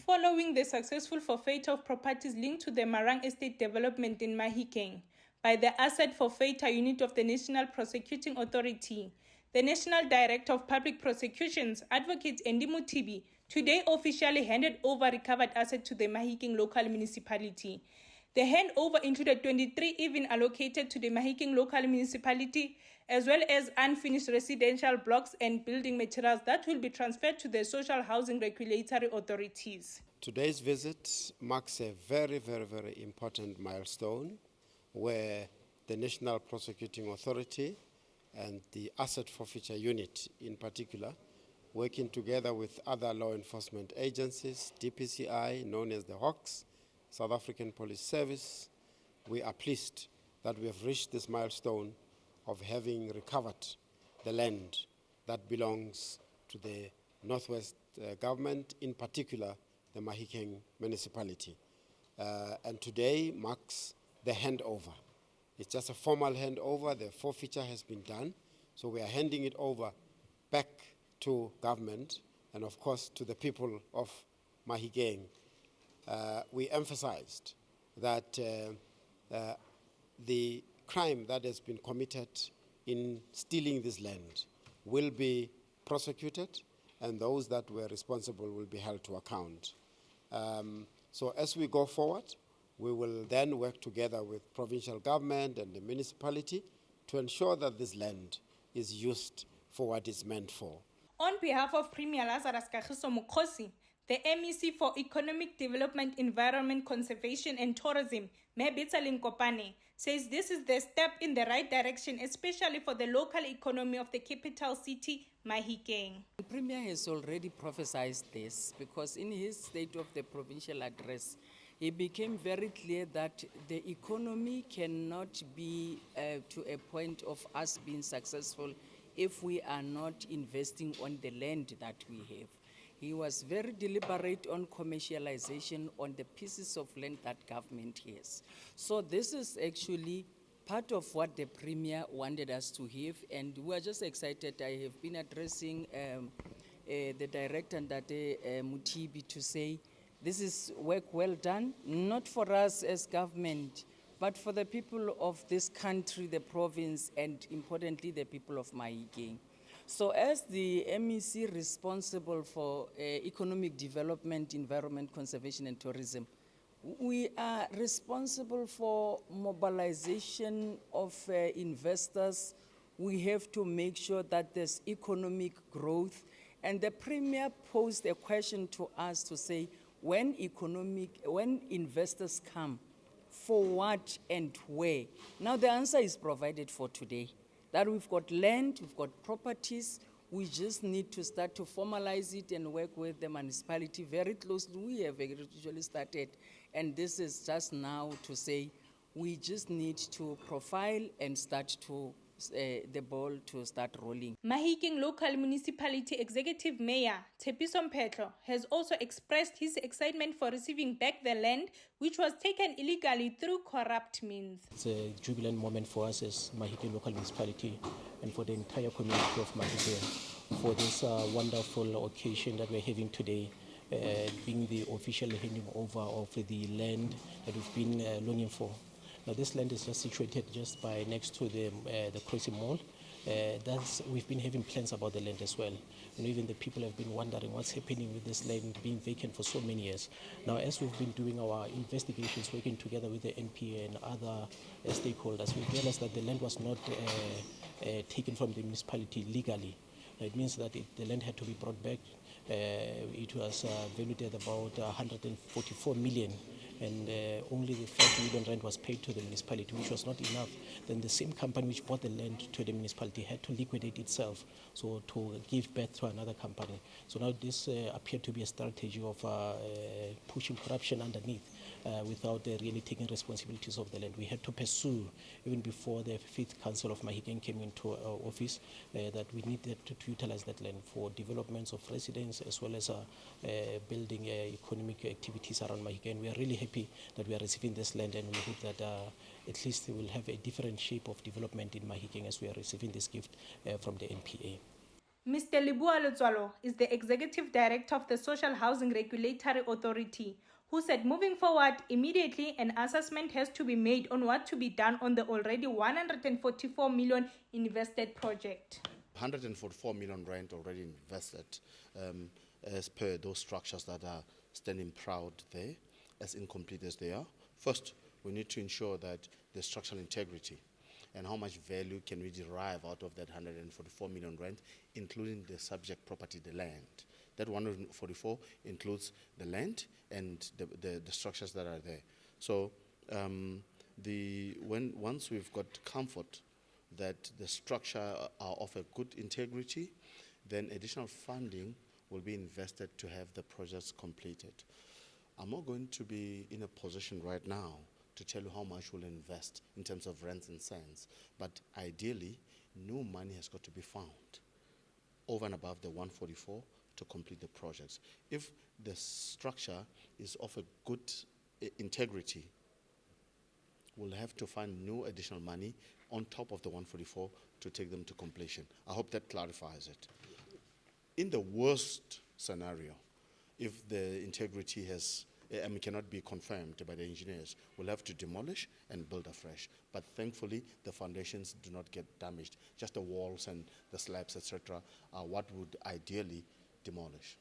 following the successful forfeiture of properties linked to the Marang Estate development in Mahikeng by the Asset Forfeiture Unit of the National Prosecuting Authority. The National Director of Public Prosecutions, Advocate Mothibi, today officially handed over recovered assets to the Mahikeng Local Municipality. The handover included 23 erven allocated to the Mahikeng Local Municipality, as well as unfinished residential blocks and building materials that will be transferred to the social housing regulatory authorities. Today's visit marks a very, very, very important milestone where the National Prosecuting Authority and the Asset Forfeiture Unit in particular, working together with other law enforcement agencies, DPCI, known as the Hawks, South African Police Service, we are pleased that we have reached this milestone of having recovered the land that belongs to the Northwest government, in particular the Mahikeng Municipality. And today marks the handover. It's just a formal handover. The forfeiture has been done, so we are handing it over back to government and of course to the people of Mahikeng. We emphasized that the crime that has been committed in stealing this land will be prosecuted and those that were responsible will be held to account. So as we go forward, we will then work together with provincial government and the municipality to ensure that this land is used for what it's meant for. On behalf of Premier Lazarus Kagiso Mukhosi, the MEC for Economic Development, Environment, Conservation and Tourism, Mebetsa Linkopane, says this is the step in the right direction, especially for the local economy of the capital city, Mahikeng. The Premier has already prophesied this because in his State of the Provincial Address, he became very clear that the economy cannot be to a point of us being successful if we are not investing on the land that we have. He was very deliberate on commercialization on the pieces of land that government has. So this is actually part of what the Premier wanted us to have, and we are just excited. I have been addressing the Director, Mothibi, to say this is work well done, not for us as government, but for the people of this country, the province, and importantly, the people of Mahikeng. So as the MEC responsible for economic development, environment, conservation and tourism, we are responsible for mobilization of investors. We have to make sure that there's economic growth. And the Premier posed a question to us to say, when investors come, for what and where? Now the answer is provided for today. That we've got land, we've got properties, we just need to start to formalize it and work with the municipality very closely. We have actually started, and this is just now to say we just need to profile and start to the ball to start rolling. Mahikeng Local Municipality Executive Mayor Tshepiso Mphetlo has also expressed his excitement for receiving back the land which was taken illegally through corrupt means. It's a jubilant moment for us as Mahikeng Local Municipality and for the entire community of Mahikeng for this wonderful occasion that we're having today, being the official handing over of the land that we've been longing for. Now this land is just situated just by next to the Crossing Mall. We've been having plans about the land as well. And even the people have been wondering what's happening with this land being vacant for so many years. Now as we've been doing our investigations, working together with the NPA and other stakeholders, we realized that the land was not taken from the municipality legally. It means that the land had to be brought back. It was valued at about 144 million, and only the 5 million rand was paid to the municipality, which was not enough. Then the same company which bought the land to the municipality had to liquidate itself, so to give birth to another company. So now this appeared to be a strategy of pushing corruption underneath without really taking responsibilities of the land. We had to pursue, even before the 5th Council of Mahikeng came into office, that we needed to utilize that land for developments of residents as well as building economic activities around Mahikeng. We are really happy that we are receiving this land, and we hope that at least we will have a different shape of development in Mahikeng as we are receiving this gift from the NPA. Mr. Libua Letswalo is the Executive Director of the Social Housing Regulatory Authority, who said moving forward, immediately an assessment has to be made on what to be done on the already 144 million invested project. 144 million rand already invested as per those structures that are standing proud there, as incomplete as they are. First, we need to ensure that the structural integrity and how much value can we derive out of that 144 million rand, including the subject property, the land. That 144 includes the land and the structures that are there. So once we've got comfort that the structure are of a good integrity, then additional funding will be invested to have the projects completed. I'm not going to be in a position right now to tell you how much we'll invest in terms of rents and cents, but ideally, new money has got to be found over and above the 144 to complete the projects. If the structure is of a good integrity, we'll have to find new additional money on top of the 144 to take them to completion. I hope that clarifies it. In the worst scenario, if the integrity cannot be confirmed by the engineers, we'll have to demolish and build afresh. But thankfully, the foundations do not get damaged. Just the walls and the slabs, etc., are what would ideally demolish.